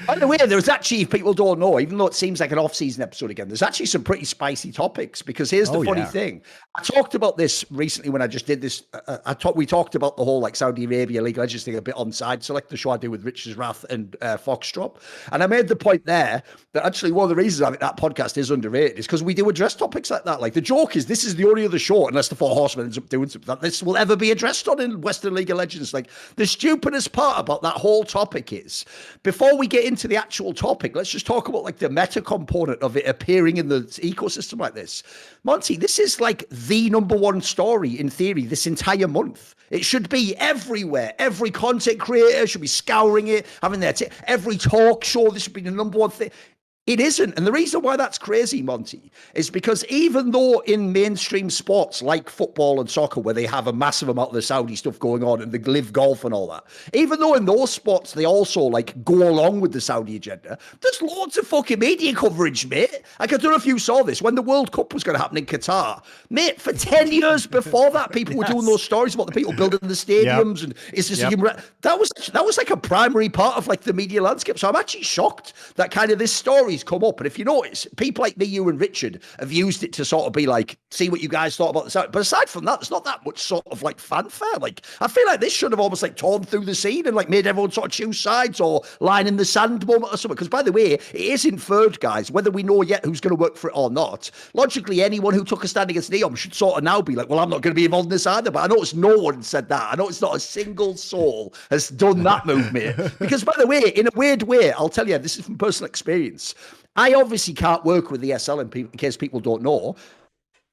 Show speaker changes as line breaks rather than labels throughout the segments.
By the way, there's actually, if people don't know, even though it seems like an off-season episode again, there's actually some pretty spicy topics, because here's the funny thing. I talked about this recently when I just did this. We talked about the whole like Saudi Arabia League Legends thing a bit on Side Select, the show I do with Richard's Wrath and Foxtrot. And I made the point there that actually one of the reasons I think that podcast is underrated is because we do address topics like that. Like the joke is, this is the only other show, unless the Four Horsemen ends up doing something, that this will ever be addressed on in Western League of Legends. Like the stupidest part about that whole topic is, before we get into the actual topic, let's just talk about like the meta component of it appearing in the ecosystem like this. Monty, this is like the #1 story in theory this entire month. It should be everywhere. Every content creator should be scouring it, having their every talk show. This should be the #1 thing. It isn't. And the reason why that's crazy, Monty, is because even though in mainstream sports like football and soccer, where they have a massive amount of the Saudi stuff going on and the live golf and all that, even though in those sports they also like go along with the Saudi agenda, there's loads of fucking media coverage, mate. Like, I don't know if you saw this, when the World Cup was going to happen in Qatar, mate, for 10 years before that, people were doing those stories about the people building the stadiums and it's just that was like a primary part of like the media landscape. So I'm actually shocked that kind of this story come up. And if you notice, people like me, you and Richard have used it to sort of be like, see what you guys thought about this. But aside from that, there's not that much sort of like fanfare. Like, I feel like this should have almost like torn through the scene and like made everyone sort of choose sides or line in the sand moment or something. Because by the way, it is inferred, guys, whether we know yet who's going to work for it or not. Logically, anyone who took a stand against Neom should sort of now be like, well, I'm not going to be involved in this either. But I notice no one said that. I know it's not a single soul has done that move, mate. Because by the way, in a weird way, I'll tell you, this is from personal experience. I obviously can't work with the ESL in case people don't know,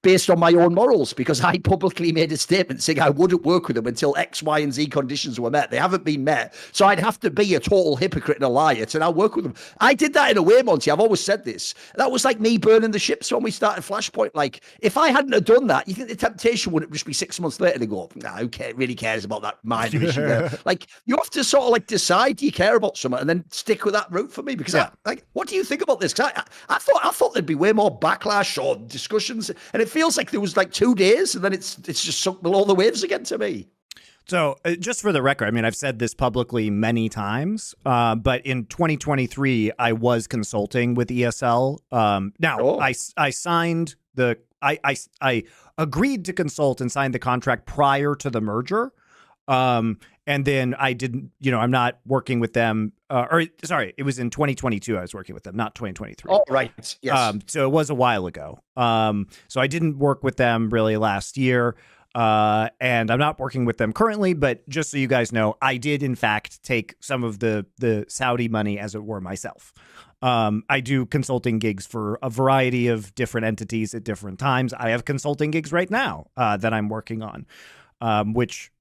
based on my own morals, because I publicly made a statement saying I wouldn't work with them until X, Y, and Z conditions were met. They haven't been met. So I'd have to be a total hypocrite and a liar to now work with them. I did that in a way, Monty. I've always said this. That was like me burning the ships when we started Flashpoint. Like, if I hadn't have done that, you think the temptation wouldn't just be 6 months later to go, nah, who really cares about that minor issue there? Like, you have to sort of like decide, do you care about something, and then stick with that route for me. Because like, what do you think about this? Because I thought there'd be way more backlash or discussions, and it feels like there was like 2 days and then it's just sunk below the waves again to me.
So just for the record, I mean, I've said this publicly many times, but in 2023, I was consulting with ESL. I signed I agreed to consult and signed the contract prior to the merger. And then I didn't, I'm not working with them, it was in 2022 I was working with them, not 2023.
Oh, right. Yes.
So it was a while ago. So I didn't work with them really last year. And I'm not working with them currently, but just so you guys know, I did in fact take some of the Saudi money, as it were, myself. I do consulting gigs for a variety of different entities at different times. I have consulting gigs right now that I'm working on, which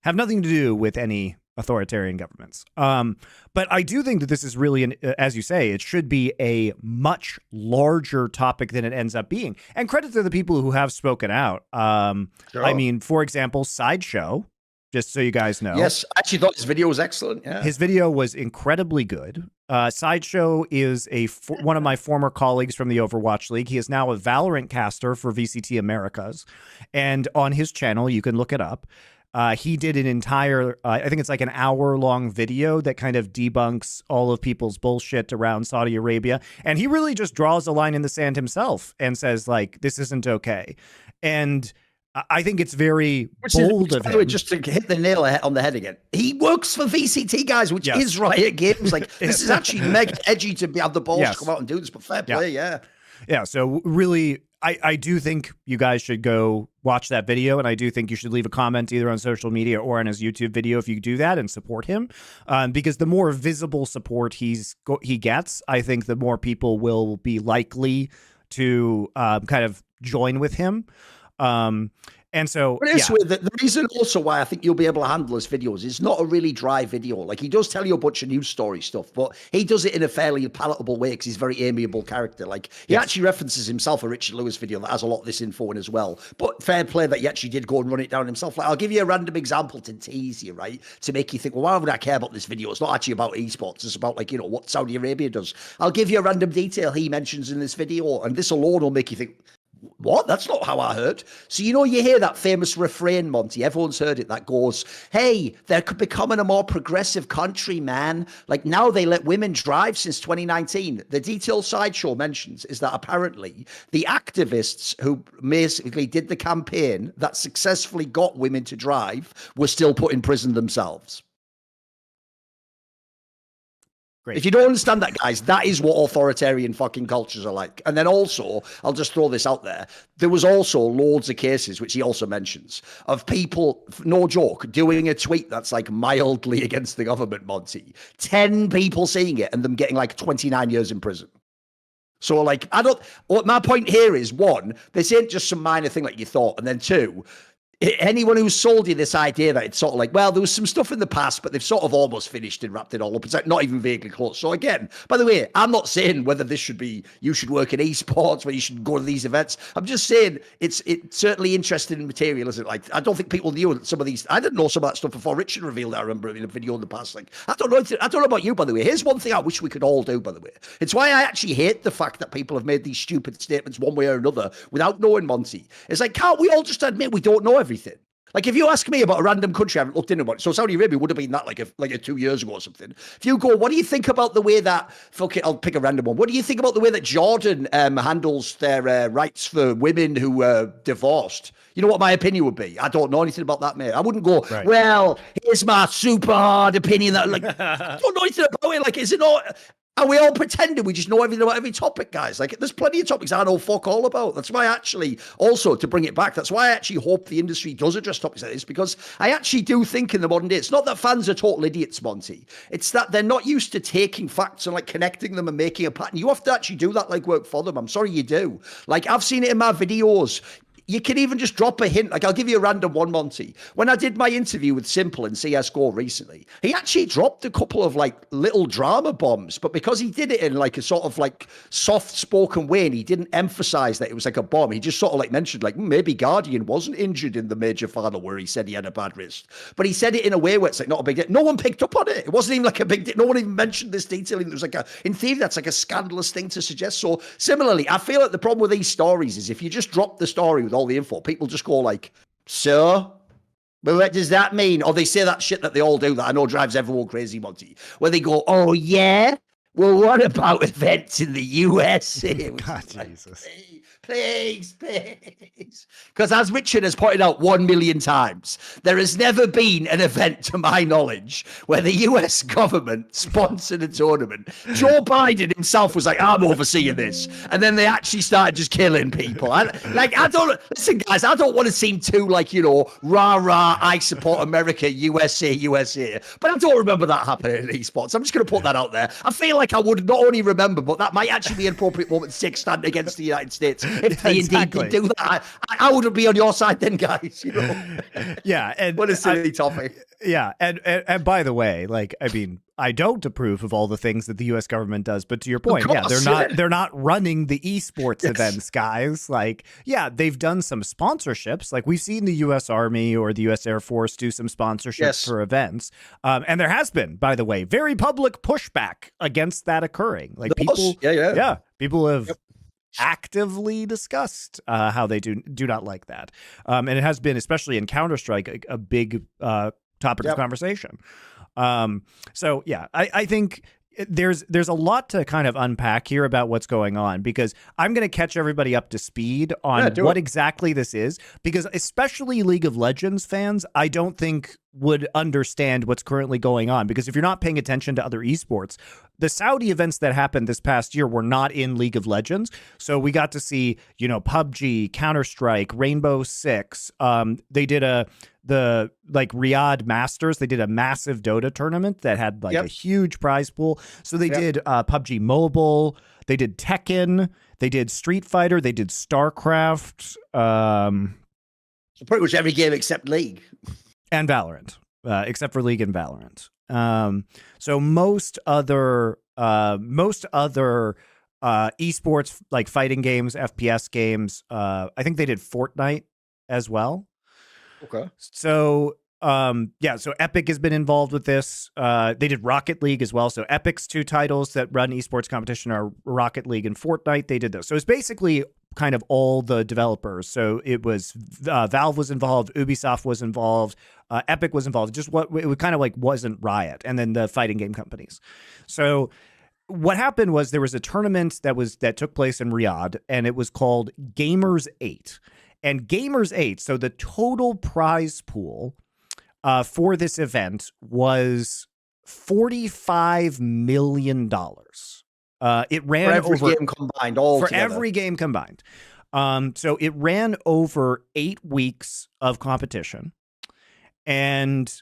have nothing to do with any authoritarian governments. But I do think that this is really, as you say, it should be a much larger topic than it ends up being. And credit to the people who have spoken out.
Sure.
I mean, for example, Sideshow, just so you guys know.
Yes, I actually thought his video was excellent. Yeah.
His video was incredibly good. Sideshow is one of my former colleagues from the Overwatch League. He is now a Valorant caster for VCT Americas. And on his channel, you can look it up. He did an entire, I think it's like an hour-long video that kind of debunks all of people's bullshit around Saudi Arabia. And he really just draws a line in the sand himself and says, like, this isn't okay. And I think it's very bold of him.
Just to hit the nail on the head again, he works for VCT, guys, which is Riot Games. Like, this is actually mega edgy to have the balls to come out and do this, but fair play,
Yeah, so really, I do think you guys should go watch that video, and I do think you should leave a comment either on social media or on his YouTube video if you do that and support him, because the more visible support he gets, I think the more people will be likely to kind of join with him. And so,
the reason also why I think you'll be able to handle his videos is not a really dry video. Like, he does tell you a bunch of news story stuff, but he does it in a fairly palatable way because he's a very amiable character. Like, he actually references himself a Richard Lewis video that has a lot of this info in as well. But fair play that he actually did go and run it down himself. Like, I'll give you a random example to tease you, right? To make you think, well, why would I care about this video? It's not actually about esports. It's about, like, what Saudi Arabia does. I'll give you a random detail he mentions in this video, and this alone will make you think, What? That's not how I heard. So, you hear that famous refrain, Monty. Everyone's heard it that goes, hey, they're becoming a more progressive country, man. Like now they let women drive since 2019. The detail Sideshow mentions is that apparently the activists who basically did the campaign that successfully got women to drive were still put in prison themselves.
Great.
If you don't understand that, guys, that is what authoritarian fucking cultures are like. And then also, I'll just throw this out there. There was also loads of cases, which he also mentions, of people, no joke, doing a tweet that's like mildly against the government, Monty. 10 people seeing it and them getting like 29 years in prison. So like, my point here is, one, this ain't just some minor thing like you thought. And then two, anyone who's sold you this idea that it's sort of like, well, there was some stuff in the past, but they've sort of almost finished and wrapped it all up. It's like not even vaguely close. So again, by the way, I'm not saying whether this should be, you should work in esports, whether you should go to these events. I'm just saying it's certainly interesting material, isn't it? Like, I don't think people knew some of these. I didn't know some of that stuff before Richard revealed it. I remember in a video in the past. Like, I don't know about you, by the way. Here's one thing I wish we could all do, by the way. It's why I actually hate the fact that people have made these stupid statements one way or another without knowing, Monty. It's like, can't we all just admit we don't know everything? Like, if you ask me about a random country I haven't looked into, so Saudi Arabia would have been that like a 2 years ago or something. If you go, what do you think about the way that, I'll pick a random one. What do you think about the way that Jordan handles their rights for women who were divorced? You know what my opinion would be? I don't know anything about that, mate. I wouldn't go, right. Well, here's my super hard opinion. That like, I don't know anything about it. Like, is it not... Are we all pretending we just know everything about every topic, guys? Like, there's plenty of topics I know fuck all about. That's why also, to bring it back, that's why I actually hope the industry does address topics like this, because I actually do think in the modern day, it's not that fans are total idiots, Monty. It's that they're not used to taking facts and, like, connecting them and making a pattern. You have to actually do that, like, work for them. I'm sorry you do. Like, I've seen it in my videos. You can even just drop a hint. Like, I'll give you a random one, Monty. When I did my interview with Simple in CSGO recently, he actually dropped a couple of, like, little drama bombs. But because he did it in, like, a sort of, like, soft-spoken way, and he didn't emphasize that it was, like, a bomb. He just sort of, like, mentioned, like, maybe Guardian wasn't injured in the major final where he said he had a bad wrist. But he said it in a way where it's, like, not a big deal. No one picked up on it. It wasn't even, like, a big deal. No one even mentioned this detailing. It was, like, in theory, that's, like, a scandalous thing to suggest. So, similarly, I feel like the problem with these stories is if you just drop the story with all the info, people just go like, so, but what does that mean? Or they say that shit that they all do that I know drives everyone crazy, Monty, where they go, oh yeah, well, what about events in the USA?
God, Jesus.
Please. Because as Richard has pointed out 1 million times, there has never been an event, to my knowledge, where the US government sponsored a tournament. Joe Biden himself was like, I'm overseeing this. And then they actually started just killing people. Listen, guys, I don't want to seem too like, rah, I support America, USA. But I don't remember that happening in esports. I'm just going to put that out there. I feel like I would not only remember, but that might actually be an appropriate moment to stand against the United States. If they indeed did do that, I wouldn't be on your side then, guys.
Yeah, and
what a silly topic.
Yeah, and by the way, like, I mean, I don't approve of all the things that the U.S. government does, but to your point, they're not running the esports events, guys. Like, yeah, they've done some sponsorships. Like, we've seen the U.S. Army or the U.S. Air Force do some sponsorships for events, and there has been, by the way, very public pushback against that occurring. Like, people have actively discussed how they do not like that, and it has been, especially in Counter-Strike, a big topic of conversation. So yeah, I think there's a lot to kind of unpack here about what's going on, because I'm going to catch everybody up to speed on what exactly this is, because especially League of Legends fans, I don't think would understand what's currently going on, because if you're not paying attention to other esports, the Saudi events that happened this past year were not in League of Legends. So we got to see, PUBG, Counter-Strike, Rainbow Six. They did the Riyadh Masters. They did a massive Dota tournament that had a huge prize pool. So they did PUBG Mobile. They did Tekken. They did Street Fighter. They did StarCraft.
So pretty much every game except League.
And Valorant, except for League and Valorant. So most other esports, like fighting games, FPS games, I think they did Fortnite as well.
Okay.
So so Epic has been involved with this. They did Rocket League as well. So Epic's two titles that run esports competition are Rocket League and Fortnite. They did those. So it's basically kind of all the developers. So it was Valve was involved, Ubisoft was involved, Epic was involved. Just what it kind of like wasn't Riot, and then the fighting game companies. So what happened was there was a tournament that took place in Riyadh, and it was called Gamers 8. And Gamers 8, so the total prize pool for this event was $45 million. It ran
for every
over
game combined, all
for
together.
every game combined. So it ran over 8 weeks of competition, and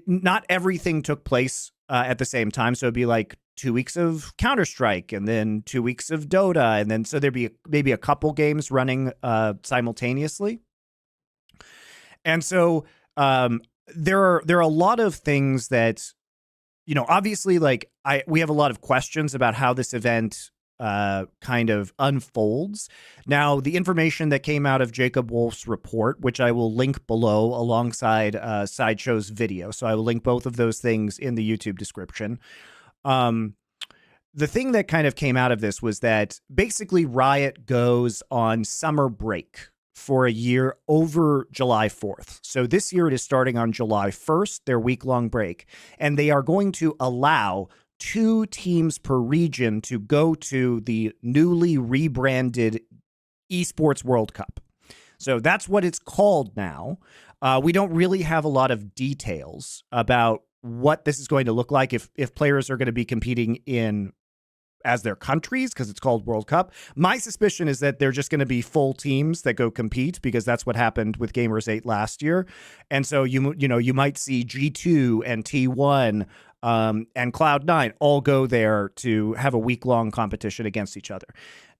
not everything took place at the same time. So it'd be like 2 weeks of Counter-Strike, and then 2 weeks of Dota, and then so there'd be maybe a couple games running simultaneously. And so there are a lot of things that, obviously, like we have a lot of questions about how this event kind of unfolds. Now, the information that came out of Jacob Wolf's report, which I will link below alongside Sideshow's video, so I will link both of those things in the YouTube description. The thing that kind of came out of this was that basically Riot goes on summer break for a year over July 4th. So this year it is starting on July 1st, their week-long break, and they are going to allow 2 teams per region to go to the newly rebranded Esports World Cup. So that's what it's called now. We don't really have a lot of details about what this is going to look like, if players are going to be competing in as their countries, because it's called World Cup. My suspicion is that they're just going to be full teams that go compete, because that's what happened with Gamers 8 last year. And so you might see G2 and T1 and Cloud9 all go there to have a week-long competition against each other.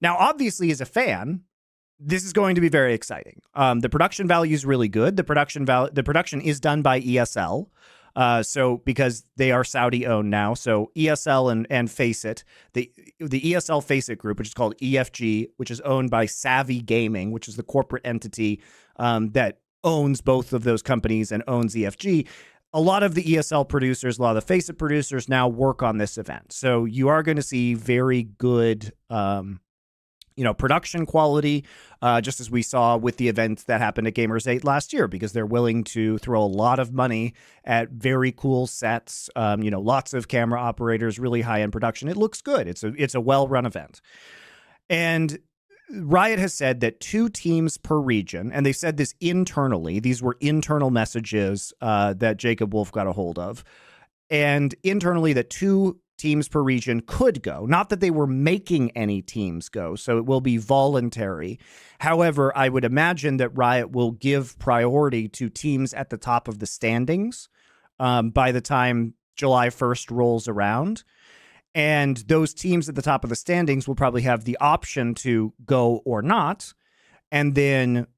Now, obviously, as a fan, this is going to be very exciting. The production value is really good. The production is done by ESL. So because they are Saudi owned now, so ESL and Faceit, the ESL Faceit group, which is called EFG, which is owned by Savvy Gaming, which is the corporate entity that owns both of those companies and owns EFG. A lot of the ESL producers, a lot of the Faceit producers now work on this event. So you are going to see very good production quality, just as we saw with the event that happened at Gamers 8 last year, because they're willing to throw a lot of money at very cool sets, lots of camera operators, really high-end production. It looks good. It's a well-run event. And Riot has said that 2 teams per region, and they said this internally. These were internal messages that Jacob Wolf got a hold of. And internally, that 2 teams per region could go. Not that they were making any teams go, so it will be voluntary. However, I would imagine that Riot will give priority to teams at the top of the standings by the time July 1st rolls around. And those teams at the top of the standings will probably have the option to go or not. And then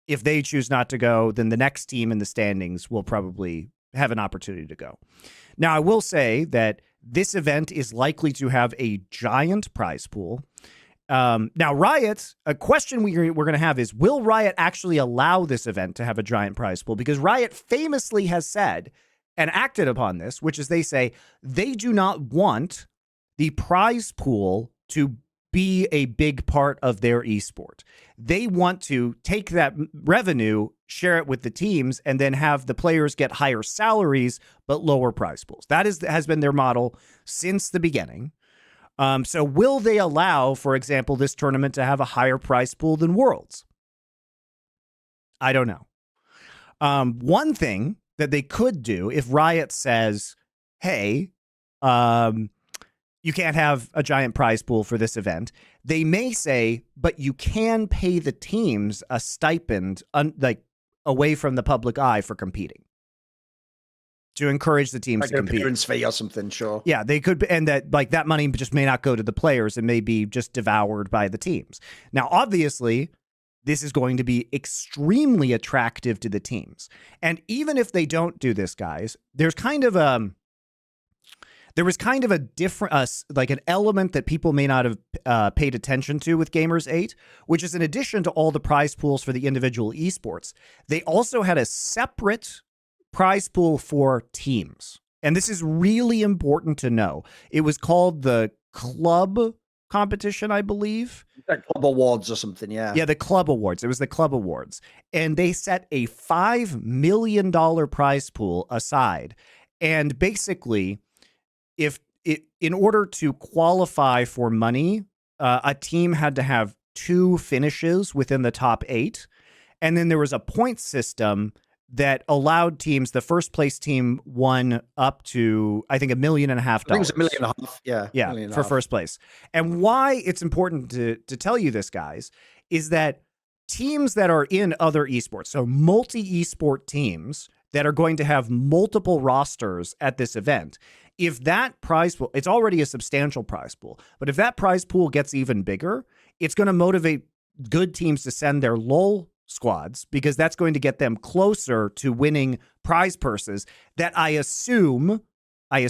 if they choose not to go, then the next team in the standings will probably have an opportunity to go. Now, I will say that this event is likely to have a giant prize pool. Now, Riot, a question we're going to have is, will Riot actually allow this event to have a giant prize pool? Because Riot famously has said and acted upon this, which is they say they do not want the prize pool to be a big part of their esport. They want to take that revenue, share it with the teams, and then have the players get higher salaries but lower prize pools. That has been their model since the beginning. So will they allow, for example, this tournament to have a higher prize pool than Worlds? I don't know. One thing that they could do, if Riot says, hey, you can't have a giant prize pool for this event, they may say, but you can pay the teams a stipend away from the public eye for competing, to encourage the teams to compete.
Appearance fee or something, sure.
Yeah, they could, and that money just may not go to the players. It may be just devoured by the teams. Now, obviously, this is going to be extremely attractive to the teams. And even if they don't do this, guys, there was kind of a different, an element that people may not have paid attention to with Gamers 8, which is in addition to all the prize pools for the individual esports, they also had a separate prize pool for teams. And this is really important to know. It was called the Club competition, I believe.
Like Club Awards or something, yeah.
Yeah, the Club Awards. It was the Club Awards. And they set a $5 million prize pool aside. And basically, in order to qualify for money, a team had to have 2 finishes within the top 8. And then there was a point system that allowed teams, the first place team won up to, I think, $1.5 million. I think
it was $1.5 million, yeah.
Yeah, for first place. And why it's important to tell you this, guys, is that teams that are in other esports, so multi-esport teams that are going to have multiple rosters at this event, if that prize pool, it's already a substantial prize pool, but if that prize pool gets even bigger, it's going to motivate good teams to send their LoL squads, because that's going to get them closer to winning prize purses that I assume, I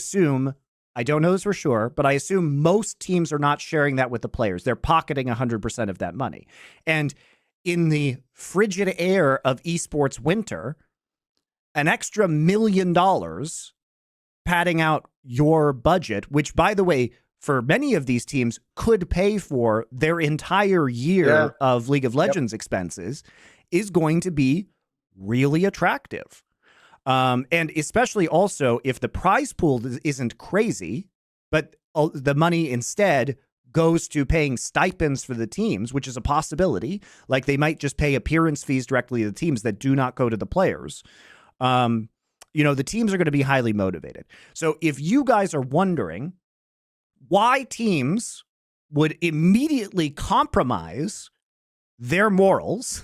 don't know this for sure, but I assume most teams are not sharing that with the players. They're pocketing 100% of that money. And in the frigid air of esports winter, an extra $1 million padding out your budget, which, by the way, for many of these teams could pay for their entire year of League of Legends expenses, is going to be really attractive. And especially also if the prize pool isn't crazy, but the money instead goes to paying stipends for the teams, which is a possibility. Like they might just pay appearance fees directly to the teams that do not go to the players. The teams are going to be highly motivated. So if you guys are wondering why teams would immediately compromise their morals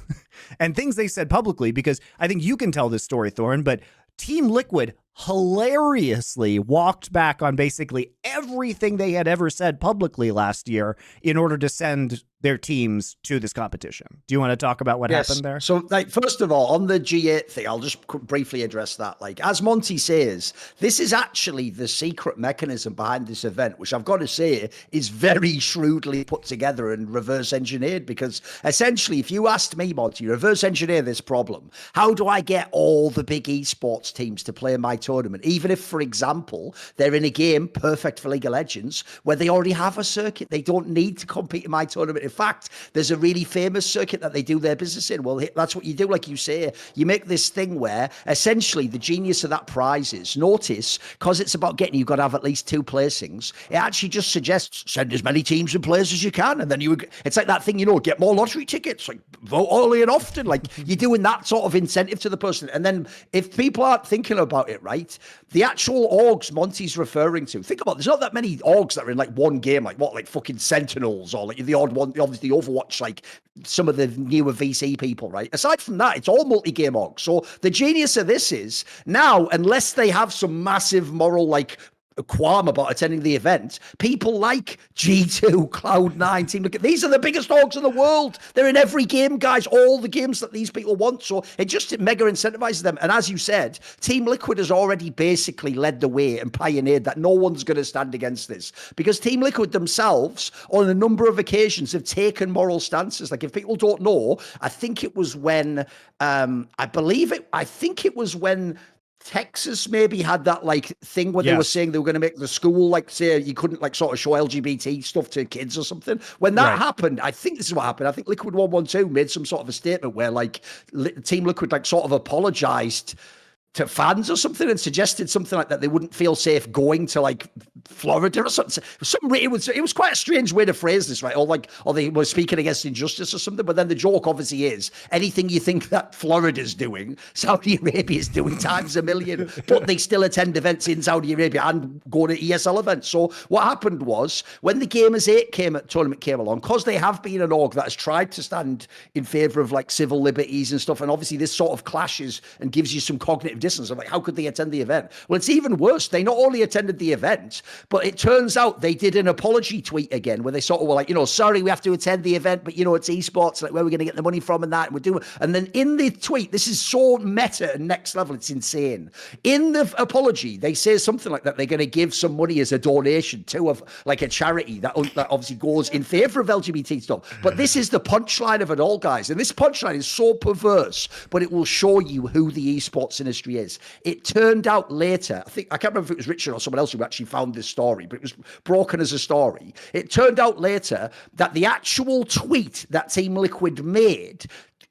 and things they said publicly, because I think you can tell this story, Thorin, but Team Liquid hilariously walked back on basically everything they had ever said publicly last year in order to send their teams to this competition. Do you want to talk about what happened there?
So, first of all, on the G8 thing, I'll just briefly address that. As Monte says, this is actually the secret mechanism behind this event, which I've got to say is very shrewdly put together and reverse engineered, because essentially, if you asked me, Monte, reverse engineer this problem, how do I get all the big esports teams to play in my tournament, even if, for example, they're in a game perfect for League of Legends where they already have a circuit? They don't need to compete in my tournament. In fact, there's a really famous circuit that they do their business in. Well, that's what you do. Like you say, you make this thing where essentially the genius of that prize is, notice, because it's about getting, you've got to have at least 2 placings. It actually just suggests send as many teams and players as you can. And then it's like that thing, get more lottery tickets, like vote early and often. Like you're doing that sort of incentive to the person. And then if people aren't thinking about it, right, the actual orgs Monty's referring to, think about it, there's not that many orgs that are in one game, like fucking Sentinels or the odd one, obviously Overwatch, like some of the newer VC people, right? Aside from that, it's all multi-game orgs. So the genius of this is now, unless they have some massive moral qualm about attending the event, people like G2, Cloud9, Team Liquid, these are the biggest orgs in the world. They're in every game, guys, all the games that these people want. So it just mega incentivizes them. And as you said, Team Liquid has already basically led the way and pioneered that no one's going to stand against this, because Team Liquid themselves on a number of occasions have taken moral stances. Like if people don't know, I think it was when Texas maybe had that thing where they were saying they were going to make the school say you couldn't sort of show LGBT stuff to kids or something. When that happened, I think this is what happened. I think Liquid 112 made some sort of a statement where Team Liquid sort of apologized to fans or something and suggested something like that they wouldn't feel safe going to Florida or something. It was quite a strange way to phrase this, right? Or they were speaking against injustice or something. But then the joke obviously is anything you think that Florida's doing, Saudi Arabia is doing times a million, but they still attend events in Saudi Arabia and go to ESL events. So what happened was when the Gamers 8 tournament came along, because they have been an org that has tried to stand in favor of civil liberties and stuff, and obviously this sort of clashes and gives you some cognitive distance of how could they attend the event? Well, it's even worse. They not only attended the event, but it turns out they did an apology tweet again where they sort of were sorry, we have to attend the event, but it's esports, where we're going to get the money from and that, and we're doing. And then in the tweet, this is so meta and next level, it's insane. In the apology, they say something like that they're going to give some money as a donation to a charity that obviously goes in favor of LGBT stuff. But this is the punchline of it all, guys. And this punchline is so perverse, but it will show you who the esports industry history is. It turned out later, I can't remember if it was Richard or someone else who actually found this story, but it was broken as a story. It turned out later that the actual tweet that Team Liquid made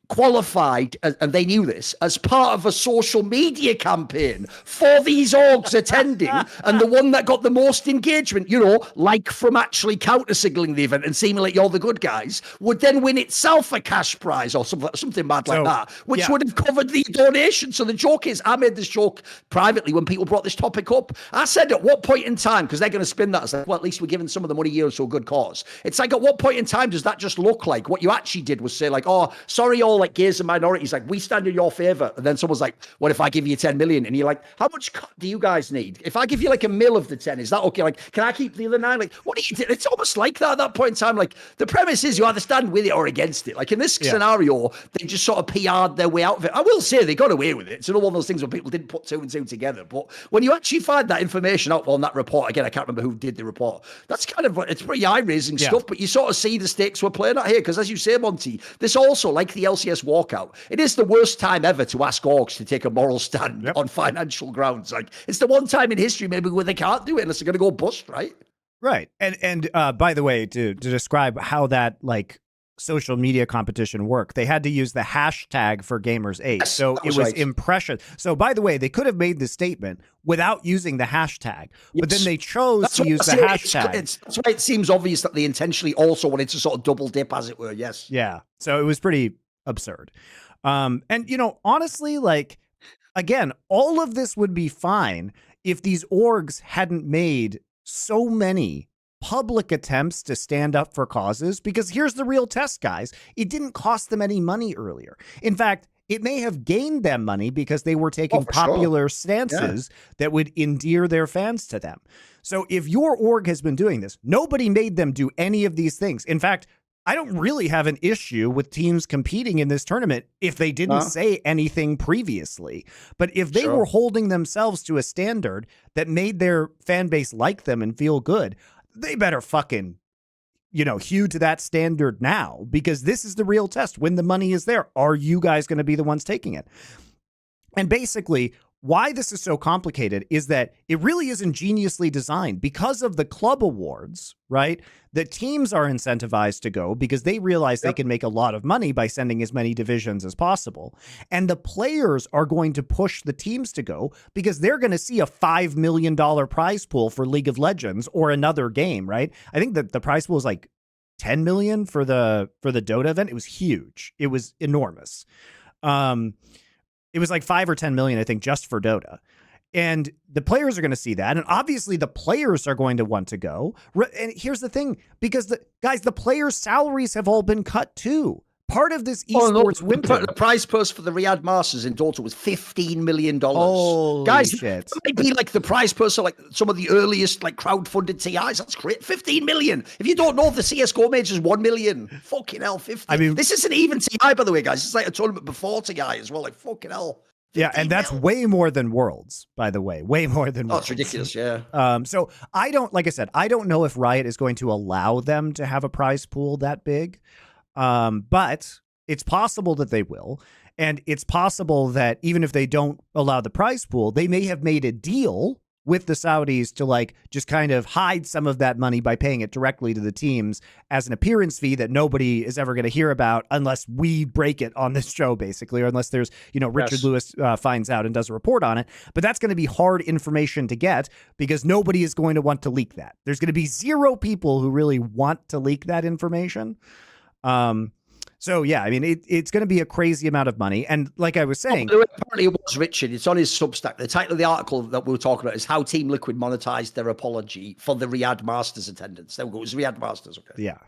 qualified, and they knew this, as part of a social media campaign for these orgs attending, and the one that got the most engagement, like from actually counter-signaling the event and seeming like you're the good guys, would then win itself a cash prize or something mad like that, which would have covered the donation. So the joke is, I made this joke privately when people brought this topic up. I said, at what point in time, because they're going to spin that as like, well, at least we're giving some of the money here to a good cause. It's like, at what point in time does that just look like what you actually did was say like, oh, sorry, all like gays and minorities, like we stand in your favor. And then someone's like, what if I give you 10 million? And you're like, how much cut do you guys need? If I give you like $1 million of the 10, is that okay? Like, can I keep the other 9? Like, what do you do? It's almost like that at that point in time. Like, the premise is you either stand with it or against it. Like in this scenario, they just sort of PR'd their way out of it. I will say they got away with it. It's another one of those things where people didn't put 2 and 2 together. But when you actually find that information out on that report, again, I can't remember who did the report. That's kind of, it's pretty eye-raising stuff, but you sort of see the stakes we're playing at here. Because as you say, Monty, this also, like the LCS walkout, it is the worst time ever to ask orgs to take a moral stand on financial grounds. Like, it's the one time in history maybe where they can't do it unless they're going to go bust, right?
Right. And by the way, to describe how that like social media competition worked, they had to use the hashtag for Gamers8.
Yes,
so it was impression. So by the way, they could have made the statement without using the hashtag, but then they chose to use the hashtag.
That's why it seems obvious that they intentionally also wanted to sort of double dip, as it were. Yes.
Yeah. So it was pretty absurd. And, honestly, like, again, all of this would be fine if these orgs hadn't made so many public attempts to stand up for causes, because here's the real test, guys. It didn't cost them any money earlier. In fact, it may have gained them money because they were taking popular stances that would endear their fans to them. So if your org has been doing this, nobody made them do any of these things. In fact, I don't really have an issue with teams competing in this tournament if they didn't say anything previously. But if they were holding themselves to a standard that made their fan base like them and feel good, they better fucking, hew to that standard now, because this is the real test. When the money is there, are you guys going to be the ones taking it? And basically, why this is so complicated is that it really is ingeniously designed because of the club awards, right? The teams are incentivized to go because they realize they can make a lot of money by sending as many divisions as possible. And the players are going to push the teams to go because they're going to see a $5 million prize pool for League of Legends or another game, right? I think that the prize pool is like 10 million for the Dota event. It was huge. It was enormous. It was like 5 or 10 million, I think, just for Dota. And the players are going to see that. And obviously the players are going to want to go. And here's the thing, because the players' salaries have all been cut too. Part of this esports winter.
The prize purse for the Riyadh Masters in Dota was $15 million.
Holy
guys,
shit.
That might be like the prize purse of like some of the earliest like crowdfunded TIs. That's great. 15 million. If you don't know, the CSGO major is 1 million. Fucking hell, 50. I mean, this isn't even TI, by the way, guys. It's like a tournament before TI as well. Like, fucking hell.
Yeah, and that's way more than Worlds, by the way. Way more than Worlds.
That's ridiculous, yeah.
So I don't know if Riot is going to allow them to have a prize pool that big. But it's possible that they will. And it's possible that even if they don't allow the prize pool, they may have made a deal with the Saudis to like just kind of hide some of that money by paying it directly to the teams as an appearance fee that nobody is ever going to hear about unless we break it on this show, basically, or unless there's, Richard Lewis finds out and does a report on it. But that's going to be hard information to get because nobody is going to want to leak that. There's going to be 0 people who really want to leak that information. So, yeah, I mean, it's going to be a crazy amount of money. And like I was saying...
Apparently it was, Richard. It's on his Substack. The title of the article that we were talking about is How Team Liquid Monetized Their Apology for the Riyadh Masters attendance. There we go. It was Riyadh Masters. Okay.
Yeah.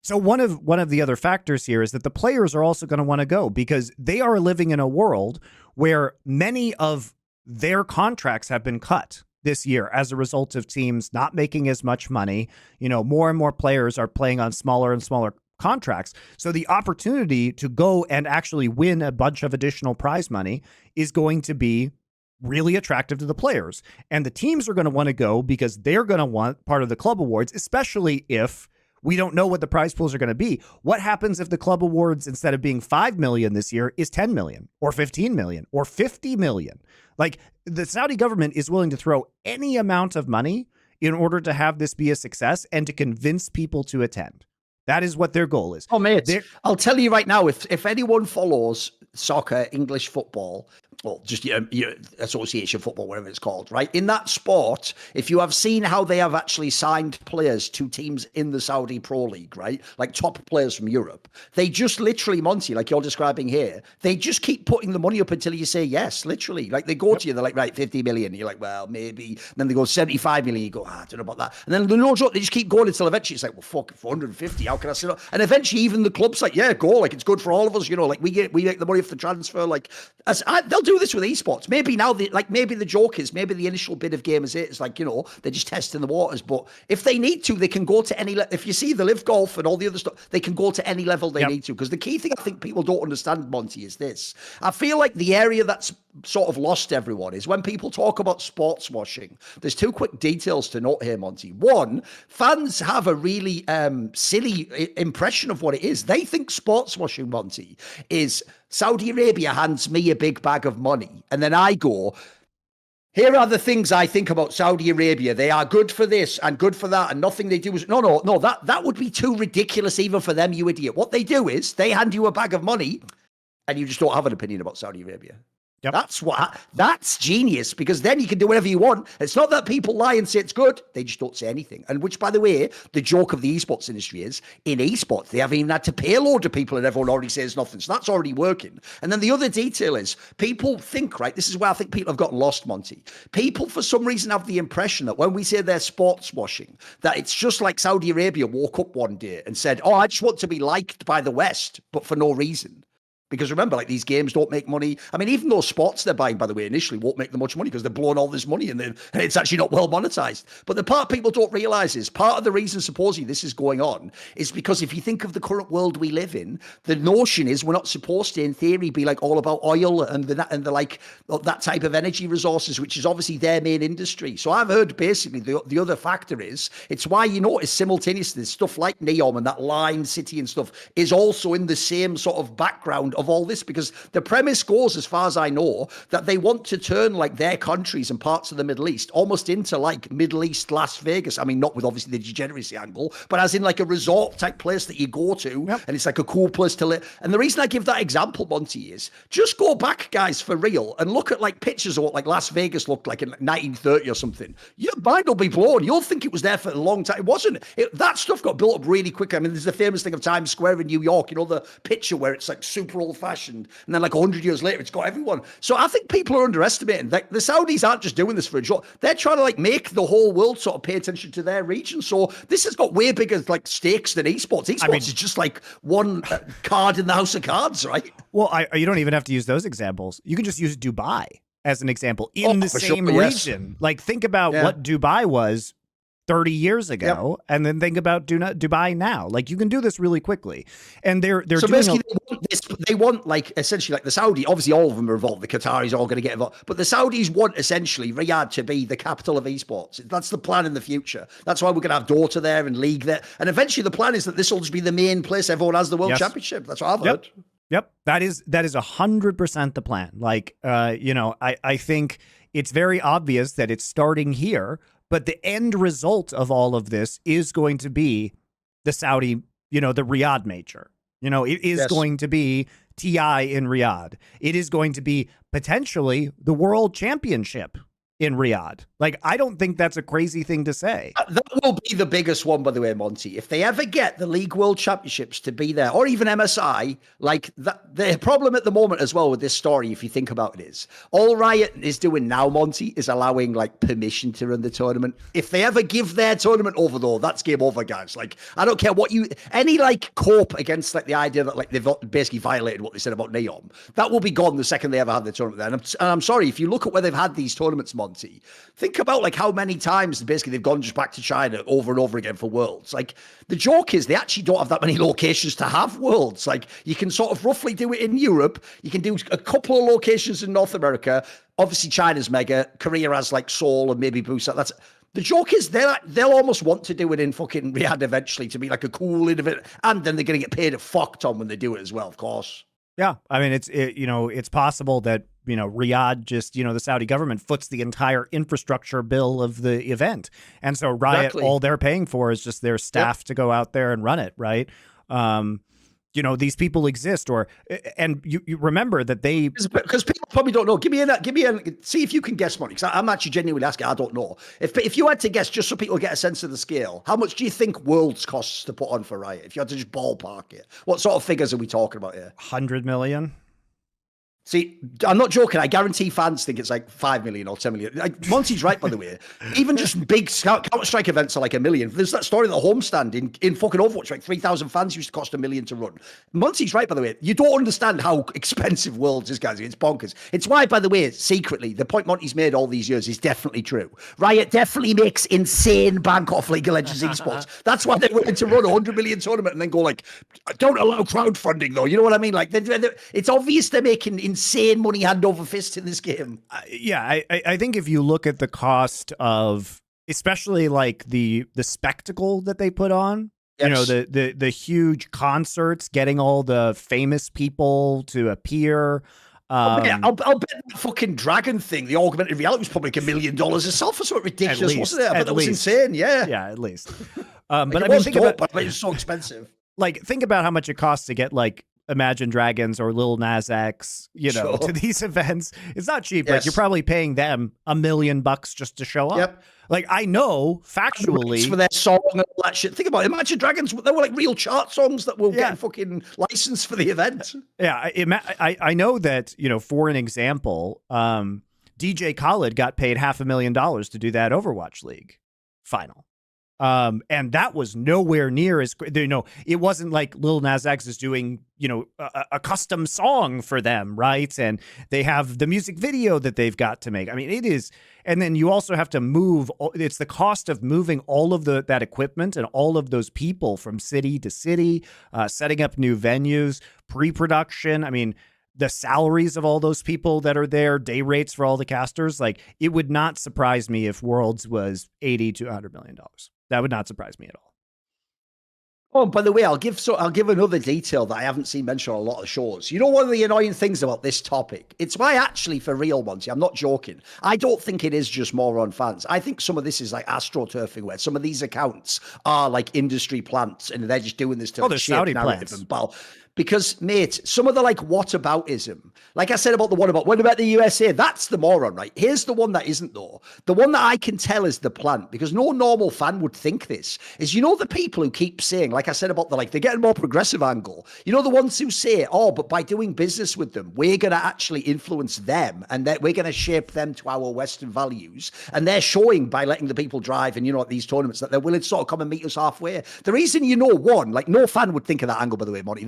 So one of the other factors here is that the players are also going to want to go because they are living in a world where many of their contracts have been cut this year as a result of teams not making as much money. More and more players are playing on smaller and smaller contracts. So the opportunity to go and actually win a bunch of additional prize money is going to be really attractive to the players. And the teams are going to want to go because they're going to want part of the club awards, especially if We don't know what the prize pools are going to be. What happens if the club awards, instead of being 5 million this year, is 10 million or 15 million or 50 million? Like, the Saudi government is willing to throw any amount of money in order to have this be a success and to convince people to attend. That is what their goal is.
Oh, mate, I'll tell you right now, if anyone follows soccer, English football, or just your association football, whatever it's called, right? In that sport, if you have seen how they have actually signed players to teams in the Saudi Pro League, right? Like top players from Europe, they just literally, Monty, like you're describing here, they just keep putting the money up until you say yes, literally. Like they go to you, they're like, right, 50 million. You're like, well, maybe. And then they go 75 million. You go, I don't know about that. And then the no joke, they just keep going until eventually it's like, well, fuck, 450. How can I say no? And eventually even the club's like, yeah, go. Like it's good for all of us. Like we make the money off the transfer. Like they'll do this with esports. Maybe now, maybe the joke is, maybe the initial bit of game is like, they're just testing the waters. But if they need to, they can go to any if you see the live golf and all the other stuff, they can go to any level they need to. Because the key thing I think people don't understand, Monty, is this. I feel like the area that's sort of lost everyone is when people talk about sports washing. There's two quick details to note here, Monty. One, fans have a really silly impression of what it is. They think sports washing, Monty, is Saudi Arabia hands me a big bag of money and then I go, here are the things I think about Saudi Arabia. They are good for this and good for that, and nothing they do is no. That would be too ridiculous even for them, you idiot. What they do is they hand you a bag of money and you just don't have an opinion about Saudi Arabia. Yep. That's genius, because then you can do whatever you want. It's not that people lie and say it's good. They just don't say anything. And which, by the way, the joke of the esports industry is, in esports, they haven't even had to pay a load of people and everyone already says nothing. So that's already working. And then the other detail is, people think, right, this is where I think people have gotten lost, Monty. People, for some reason, have the impression that when we say they're sports washing, that it's just like Saudi Arabia woke up one day and said, oh, I just want to be liked by the West, but for no reason. Because remember, like, these games don't make money. I mean, even those spots they're buying, by the way, initially won't make them much money because they're blowing all this money and it's actually not well monetized. But the part people don't realize is part of the reason supposedly this is going on is because if you think of the current world we live in, the notion is we're not supposed to, in theory, be like all about oil and the like that type of energy resources, which is obviously their main industry. So I've heard basically the other factor is, it's why you notice simultaneously stuff like Neom and that Line City and stuff is also in the same sort of background of all this, because the premise goes, as far as I know, that they want to turn like their countries and parts of the Middle East almost into like Middle East Las Vegas. I mean, not with obviously the degeneracy angle, but as in like a resort type place that you go to and it's like a cool place to live. And the reason I give that example, Monty, is just go back, guys, for real, and look at like pictures of what like Las Vegas looked like in 1930 or something. Your mind will be blown. You'll think it was there for a long time. It wasn't. That stuff got built up really quick. I mean, there's the famous thing of Times Square in New York, the picture where it's like super old fashioned, and then like 100 years later it's got everyone. So I think people are underestimating, like, the Saudis aren't just doing this for a joke. They're trying to like make the whole world sort of pay attention to their region. So this has got way bigger like stakes than esports. Esports is just like one card in the house of cards, right?
Well, you don't even have to use those examples. You can just use Dubai as an example in the same region. Like, think about what Dubai was 30 years ago, and then think about Dubai now. Like, you can do this really quickly, and they're so doing
basically they want like essentially like the Saudi. Obviously, all of them are involved. The Qataris are all going to get involved, but the Saudis want essentially Riyadh to be the capital of esports. That's the plan in the future. That's why we're going to have Dota there and League there, and eventually the plan is that this will just be the main place everyone has the World Championship. That's what I've heard.
Yep, that is 100% the plan. Like, I think it's very obvious that it's starting here. But the end result of all of this is going to be the Saudi, the Riyadh major. It is going to be TI in Riyadh. It is going to be potentially the World Championship in Riyadh. Like, I don't think that's a crazy thing to say.
That will be the biggest one, by the way, Monty. If they ever get the League World Championships to be there, or even MSI, like that, the problem at the moment as well with this story, if you think about it, is all Riot is doing now, Monty, is allowing like permission to run the tournament. If they ever give their tournament over, though, that's game over, guys. Like, I don't care what any like cope against like the idea that like they've basically violated what they said about Neom. That will be gone the second they ever had the tournament there. And I'm sorry, if you look at where they've had these tournaments, Monty, think about like how many times basically they've gone just back to China over and over again for Worlds. Like, the joke is they actually don't have that many locations to have Worlds. Like, you can sort of roughly do it in Europe. You can do a couple of locations in North America. Obviously, China's mega. Korea has like Seoul and maybe Busan. The joke is they'll almost want to do it in fucking Riyadh eventually to be like a cool innovative, and then they're going to get paid a fuck ton when they do it as well, of course.
Yeah, I mean, it's possible that, Riyadh just, the Saudi government foots the entire infrastructure bill of the event. And so Riot, all they're paying for is just their staff to go out there and run it, right? These people exist, and you remember that
because people probably don't know. Give me see if you can guess, Monte, because I'm actually genuinely asking. I don't know. If you had to guess, just so people get a sense of the scale, how much do you think Worlds costs to put on for Riot? If you had to just ballpark it, what sort of figures are we talking about here?
100 million.
See, I'm not joking. I guarantee fans think it's like 5 million or 10 million. Like, Monty's right, by the way. Even just big Counter-Strike events are like 1 million. There's that story of the homestand in fucking Overwatch, like 3,000 fans used to cost 1 million to run. Monty's right, by the way. You don't understand how expensive Worlds is, guys. It's bonkers. It's why, by the way, secretly, the point Monty's made all these years is definitely true. Riot definitely makes insane bank off League of Legends esports. That's why they're willing to run a 100 million tournament and then go like, don't allow crowdfunding, though. You know what I mean? Like, it's obvious they're making insane money hand over fist in this game.
I think if you look at the cost of, especially like the spectacle that they put on, the huge concerts, getting all the famous people to appear.
I'll bet the fucking dragon thing, the augmented reality, was probably like $1 million itself or something ridiculous, wasn't it? I bet that was insane. Yeah,
at least.
But I mean, think about it, it's so expensive.
Like, think about how much it costs to get like Imagine Dragons or Lil Nas X, to these events. It's not cheap. Like, you're probably paying them $1 million just to show up.
Yep.
Like, I know factually
for their song and all that shit. Think about it. Imagine Dragons. They were like real chart songs that will get fucking licensed for the event.
Yeah. I know that, for an example, DJ Khaled got paid $500,000 to do that Overwatch League final. And that was nowhere near as, it wasn't like Lil Nas X is doing, a custom song for them, right? And they have the music video that they've got to make. I mean, it is. And then you also have to move. It's the cost of moving all of that equipment and all of those people from city to city, setting up new venues, pre-production. I mean, the salaries of all those people that are there, day rates for all the casters. Like, it would not surprise me if Worlds was $80 to $100 million. That would not surprise me at all.
Oh, by the way, I'll give another detail that I haven't seen mentioned on a lot of shows. You know, one of the annoying things about this topic, it's why actually, for real, Monty, I'm not joking. I don't think it is just moron fans. I think some of this is like astroturfing, where some of these accounts are like industry plants and they're just doing this to
they're Saudi plants.
And ball. Because, mate, some of the like whataboutism, like I said about the one about what about the USA, that's the moron, right? Here's the one that isn't, though. The one that I can tell is the plant, because no normal fan would think this, is, the people who keep saying, like I said about they're getting more progressive angle. The ones who say, oh, but by doing business with them, we're going to actually influence them and that we're going to shape them to our Western values. And they're showing by letting the people drive and, at these tournaments that they're willing to sort of come and meet us halfway. The reason, one, like no fan would think of that angle, by the way, Monty.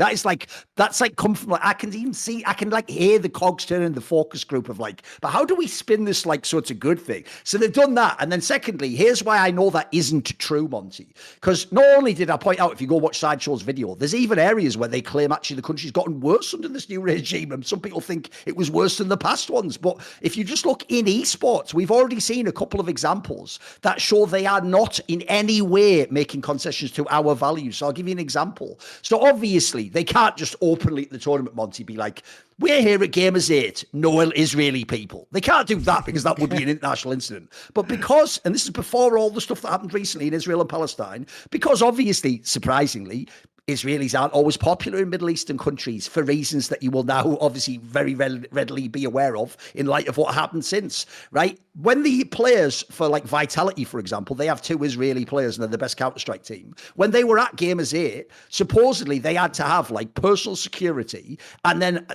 That's come from I can hear the cogs turning in the focus group of but how do we spin this so it's a good thing? So they've done that. And then secondly, here's why I know that isn't true, Monty. Because not only did I point out, if you go watch Sideshow's video, there's even areas where they claim actually the country's gotten worse under this new regime. And some people think it was worse than the past ones. But if you just look in esports, we've already seen a couple of examples that show they are not in any way making concessions to our values. So I'll give you an example. So obviously they can't just openly at the tournament, Monty, be like, we're here at Gamers 8, no Israeli people. They can't do that because that would be an international incident. But because, and this is before all the stuff that happened recently in Israel and Palestine, because obviously, surprisingly, Israelis aren't always popular in Middle Eastern countries for reasons that you will now obviously very readily be aware of in light of what happened since, right? When the players for Vitality, for example, they have 2 Israeli players and they're the best Counter-Strike team. When they were at Gamers 8, supposedly they had to have personal security. And then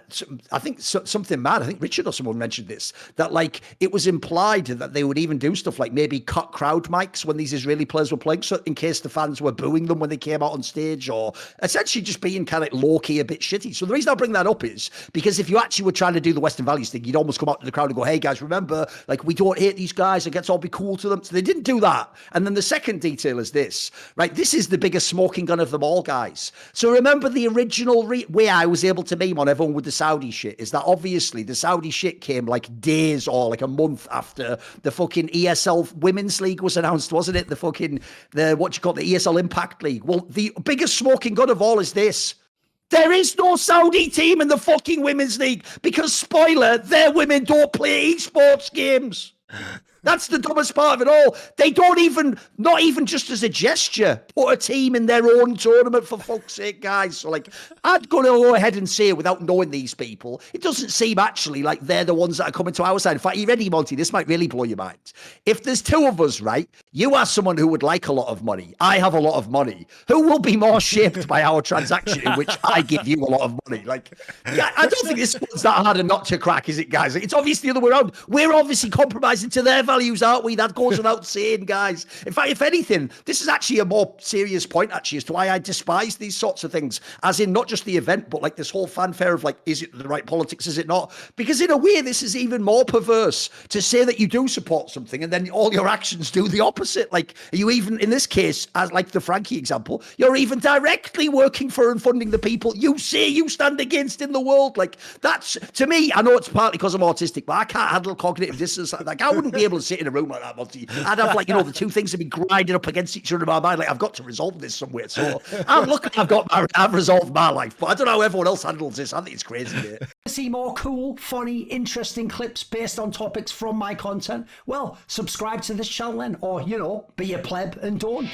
I think something mad, I think Richard or someone mentioned this, that it was implied that they would even do stuff like maybe cut crowd mics when these Israeli players were playing, so in case the fans were booing them when they came out on stage, or essentially just being kind of low-key a bit shitty. So the reason I bring that up is because if you actually were trying to do the Western values thing, you'd almost come out to the crowd and go, hey guys, remember, like, we don't hate these guys, and let's all be cool to them. So they didn't do that. And then the second detail is this, right? This is the biggest smoking gun of them all, guys. So remember the original way I was able to meme on everyone with the Saudi shit is that obviously the Saudi shit came like days or like a month after the fucking ESL Women's League was announced, wasn't it? The ESL Impact League. Well, the biggest smoking gun of all is this. There is no Saudi team in the fucking Women's League because, spoiler, their women don't play esports games. That's the dumbest part of it all. They don't even, not even just as a gesture, put a team in their own tournament, for fuck's sake, guys. So, like, I'd go ahead and say, without knowing these people, it doesn't seem actually like they're the ones that are coming to our side. In fact, are you ready, Monty? This might really blow your mind. If there's two of us, right, you are someone who would like a lot of money. I have a lot of money. Who will be more shaped by our transaction in which I give you a lot of money? Like, yeah, I don't think this one's that hard a nut to crack, is it, guys? It's obviously the other way around. We're obviously compromising to their values, aren't we? That goes without saying, guys. In fact, if anything, this is actually a more serious point, actually, as to why I despise these sorts of things, as in not just the event, but like this whole fanfare of like, is it the right politics, is it not? Because in a way, this is even more perverse to say that you do support something and then all your actions do the opposite. Like, are you even, in this case, as like the Frankie example, you're even directly working for and funding the people you say you stand against in the world. Like, that's, to me, I know it's partly because I'm autistic, but I can't handle cognitive dissonance. Like, I wouldn't be able to sit in a room like that, Monty. I'd have, like, you know, the two things would be grinding up against each other in my mind. Like, I've got to resolve this somewhere. So I'm lucky I've resolved my life, but I don't know how everyone else handles this. I think it's crazy, mate.
See more cool, funny, interesting clips based on topics from my content? Well, subscribe to this channel then, or, you know, be a pleb and don't.